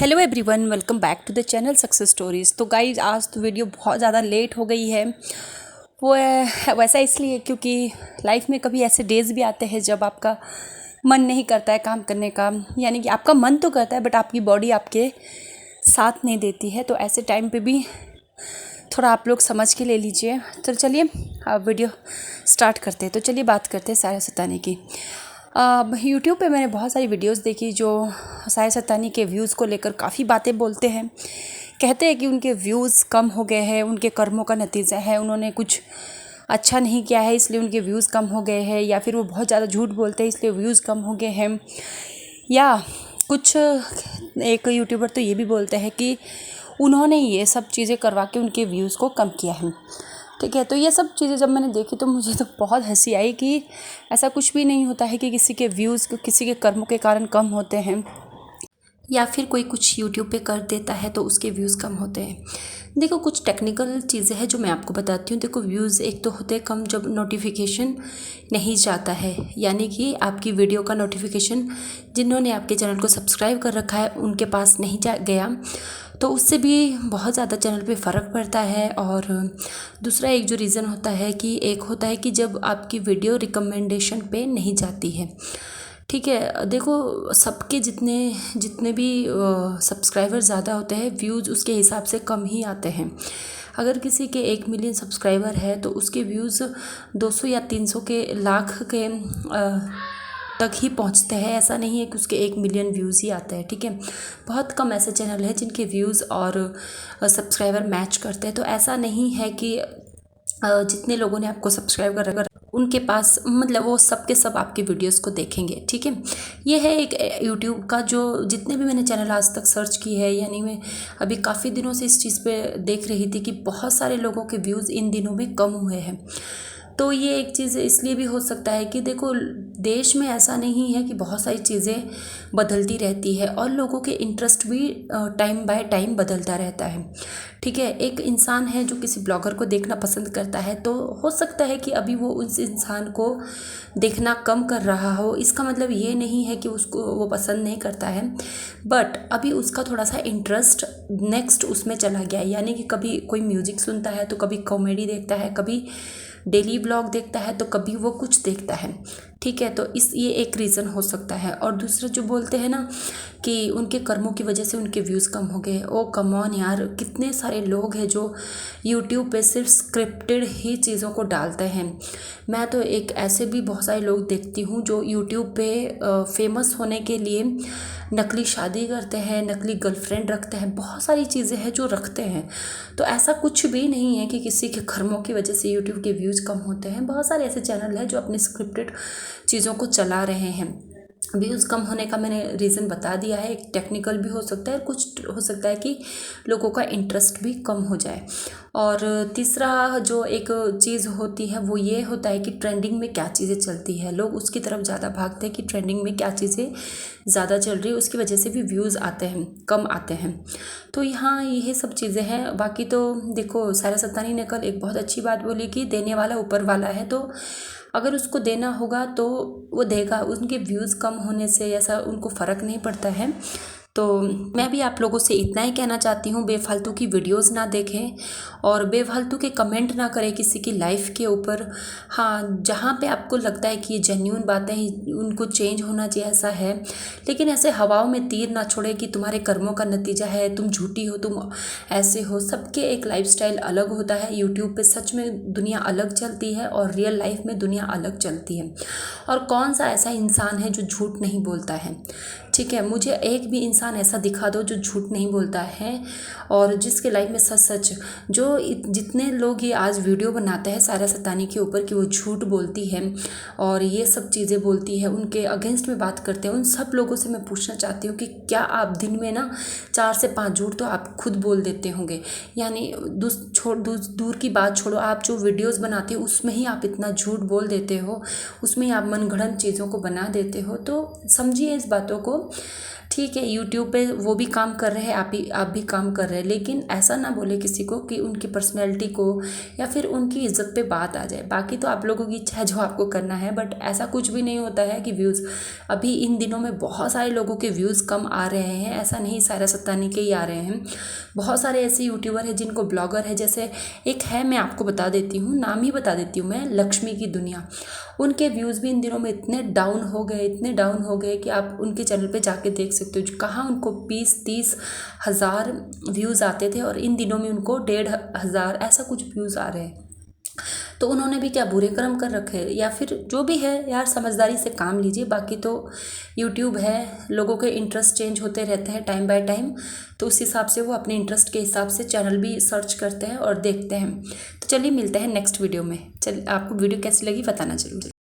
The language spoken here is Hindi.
Hello everyone, welcome back to the channel success stories. तो गाइज आज तो वीडियो बहुत ज़्यादा लेट हो गई है। वो वैसा इसलिए क्योंकि लाइफ में कभी ऐसे डेज़ भी आते हैं जब आपका मन नहीं करता है काम करने का, यानी कि आपका मन तो करता है बट आपकी बॉडी आपके साथ नहीं देती है। तो ऐसे टाइम पे भी थोड़ा आप लोग समझ के ले लीजिए। तो चलिए अब वीडियो स्टार्ट करते हैं। तो चलिए बात करते हैं साहिर सतानी की। यूट्यूब पे मैंने बहुत सारी वीडियोस देखी जो साहिर सतानी के व्यूज़ को लेकर काफ़ी बातें बोलते हैं। कहते हैं कि उनके व्यूज़ कम हो गए हैं, उनके कर्मों का नतीजा है, उन्होंने कुछ अच्छा नहीं किया है इसलिए उनके व्यूज़ कम हो गए हैं, या फिर वो बहुत ज़्यादा झूठ बोलते हैं इसलिए व्यूज़ कम हो गए हैं। या कुछ एक यूट्यूबर तो ये भी बोलते हैं कि उन्होंने ये सब चीज़ें करवा के उनके व्यूज़ को कम किया है। ठीक है, तो ये सब चीज़ें जब मैंने देखी तो मुझे तो बहुत हंसी आई कि ऐसा कुछ भी नहीं होता है कि किसी के व्यूज़ किसी के कर्मों के कारण कम होते हैं, या फिर कोई कुछ यूट्यूब पे कर देता है तो उसके व्यूज़ कम होते हैं। देखो कुछ टेक्निकल चीज़ें हैं जो मैं आपको बताती हूँ। देखो व्यूज़ एक तो होते हैं कम जब नोटिफिकेशन नहीं जाता है, यानी कि आपकी वीडियो का नोटिफिकेशन जिन्होंने आपके चैनल को सब्सक्राइब कर रखा है उनके पास नहीं गया, तो उससे भी बहुत ज़्यादा चैनल पे फ़र्क पड़ता है। और दूसरा एक जो रीज़न होता है कि एक होता है कि जब आपकी वीडियो रिकमेंडेशन पे नहीं जाती है। ठीक है, देखो सबके जितने जितने भी सब्सक्राइबर ज़्यादा होते हैं व्यूज़ उसके हिसाब से कम ही आते हैं। अगर किसी के 1 मिलियन सब्सक्राइबर है तो उसके व्यूज़ 200 या 300 के लाख के तक ही पहुंचते हैं। ऐसा नहीं है कि उसके 1 मिलियन व्यूज़ ही आते हैं। ठीक है, बहुत कम ऐसे चैनल हैं जिनके व्यूज़ और सब्सक्राइबर मैच करते हैं। तो ऐसा नहीं है कि जितने लोगों ने आपको सब्सक्राइब कर रखा उनके पास मतलब वो सब के सब आपकी वीडियोस को देखेंगे। ठीक है, ये है एक यूट्यूब का जो जितने भी मैंने चैनल आज तक सर्च की है, यानी मैं अभी काफ़ी दिनों से इस चीज़ पे देख रही थी कि बहुत सारे लोगों के व्यूज़ इन दिनों में कम हुए हैं। तो ये एक चीज़ इसलिए भी हो सकता है कि देखो देश में ऐसा नहीं है कि बहुत सारी चीज़ें बदलती रहती है और लोगों के इंटरेस्ट भी टाइम बाय टाइम बदलता रहता है। ठीक है, एक इंसान है जो किसी ब्लॉगर को देखना पसंद करता है तो हो सकता है कि अभी वो उस इंसान को देखना कम कर रहा हो। इसका मतलब ये नहीं है कि उसको वो पसंद नहीं करता है, बट अभी उसका थोड़ा सा इंटरेस्ट नेक्स्ट उसमें चला गया है। यानी कि कभी कोई म्यूज़िक सुनता है तो कभी कॉमेडी देखता है, कभी डेली ब्लॉग देखता है तो कभी वो कुछ देखता है। ठीक है, तो ये एक रीज़न हो सकता है। और दूसरा जो बोलते हैं ना कि उनके कर्मों की वजह से उनके व्यूज़ कम हो गए, ओ कम ऑन यार, कितने सारे लोग हैं जो यूट्यूब पे सिर्फ स्क्रिप्टेड ही चीज़ों को डालते हैं। मैं तो एक ऐसे भी बहुत सारे लोग देखती हूँ जो यूट्यूब पे फेमस होने के लिए नकली शादी करते हैं, नकली गर्लफ्रेंड रखते हैं, बहुत सारी चीज़ें हैं जो रखते हैं। तो ऐसा कुछ भी नहीं है कि किसी के कर्मों की वजह से यूट्यूब के व्यूज़ कम होते हैं। बहुत सारे ऐसे चैनल हैं जो अपने स्क्रिप्टेड चीज़ों को चला रहे हैं। व्यूज़ कम होने का मैंने रीज़न बता दिया है। एक टेक्निकल भी हो सकता है, कुछ हो सकता है कि लोगों का इंटरेस्ट भी कम हो जाए। और तीसरा जो एक चीज़ होती है वो ये होता है कि ट्रेंडिंग में क्या चीज़ें चलती है, लोग उसकी तरफ ज़्यादा भागते हैं कि ट्रेंडिंग में क्या चीज़ें ज़्यादा चल रही है, उसकी वजह से भी व्यूज़ आते हैं, कम आते हैं। तो यहाँ यही सब चीज़ें हैं। बाकी तो देखो साहिर सतानी ने कल एक बहुत अच्छी बात बोली कि देने वाला ऊपर वाला है, तो अगर उसको देना होगा तो वो देगा। उनके व्यूज़ कम होने से ऐसा उनको फ़र्क नहीं पड़ता है। तो मैं भी आप लोगों से इतना ही कहना चाहती हूँ, बेफालतू की वीडियोस ना देखें और बेफालतू के कमेंट ना करें किसी की लाइफ के ऊपर। हाँ, जहाँ पे आपको लगता है कि ये जेन्युइन बातें हैं, उनको चेंज होना चाहिए, ऐसा है। लेकिन ऐसे हवाओं में तीर ना छोड़े कि तुम्हारे कर्मों का नतीजा है, तुम झूठी हो, तुम ऐसे हो। सबके एक लाइफस्टाइल अलग होता है। यूट्यूब पे सच में दुनिया अलग चलती है और रियल लाइफ में दुनिया अलग चलती है। और कौन सा ऐसा इंसान है जो झूठ नहीं बोलता है? ठीक है, मुझे एक भी इंसान ऐसा दिखा दो जो झूठ नहीं बोलता है और जिसके लाइफ में सच सच जो जितने लोग ये आज वीडियो बनाते हैं साहिर सतानी के ऊपर कि वो झूठ बोलती है और ये सब चीज़ें बोलती है, उनके अगेंस्ट में बात करते हैं, उन सब लोगों से मैं पूछना चाहती हूँ कि क्या आप दिन में ना 4 से 5 झूठ तो आप खुद बोल देते होंगे? यानी दूर की बात छोड़ो, आप जो वीडियोस बनाते हो उसमें ही आप इतना झूठ बोल देते हो, उसमें ही आप मनगढ़ंत चीज़ों को बना देते हो। तो समझिए इस बातों को। ठीक है, यूट्यूब पे वो भी काम कर रहे हैं, आप भी काम कर रहे हैं, लेकिन ऐसा ना बोले किसी को कि उनकी पर्सनैलिटी को या फिर उनकी इज्जत पे बात आ जाए। बाकी तो आप लोगों की इच्छा है जो आपको करना है, बट ऐसा कुछ भी नहीं होता है कि व्यूज़, अभी इन दिनों में बहुत सारे लोगों के व्यूज़ कम आ रहे हैं, ऐसा नहीं सायरा सत्तानी के ही आ रहे हैं। बहुत सारे ऐसे यूट्यूबर हैं जिनको ब्लॉगर है, जैसे एक है, मैं आपको बता देती हूँ, नाम ही बता देती हूँ मैं, लक्ष्मी की दुनिया। उनके व्यूज़ भी इन दिनों में इतने डाउन हो गए, इतने डाउन हो गए कि आप उनके चैनल पे जाके देख सकते हो। कहाँ उनको 20-30 हज़ार व्यूज़ आते थे और इन दिनों में उनको 1,500 ऐसा कुछ व्यूज़ आ रहे हैं। तो उन्होंने भी क्या बुरे कर्म कर रखे हैं, या फिर जो भी है यार, समझदारी से काम लीजिए। बाकी तो यूट्यूब है, लोगों के इंटरेस्ट चेंज होते रहते हैं टाइम बाय टाइम, तो उस हिसाब से वो अपने इंटरेस्ट के हिसाब से चैनल भी सर्च करते हैं और देखते हैं। तो चलिए मिलते हैं नेक्स्ट वीडियो में। आपको वीडियो कैसी लगी बताना जरूर।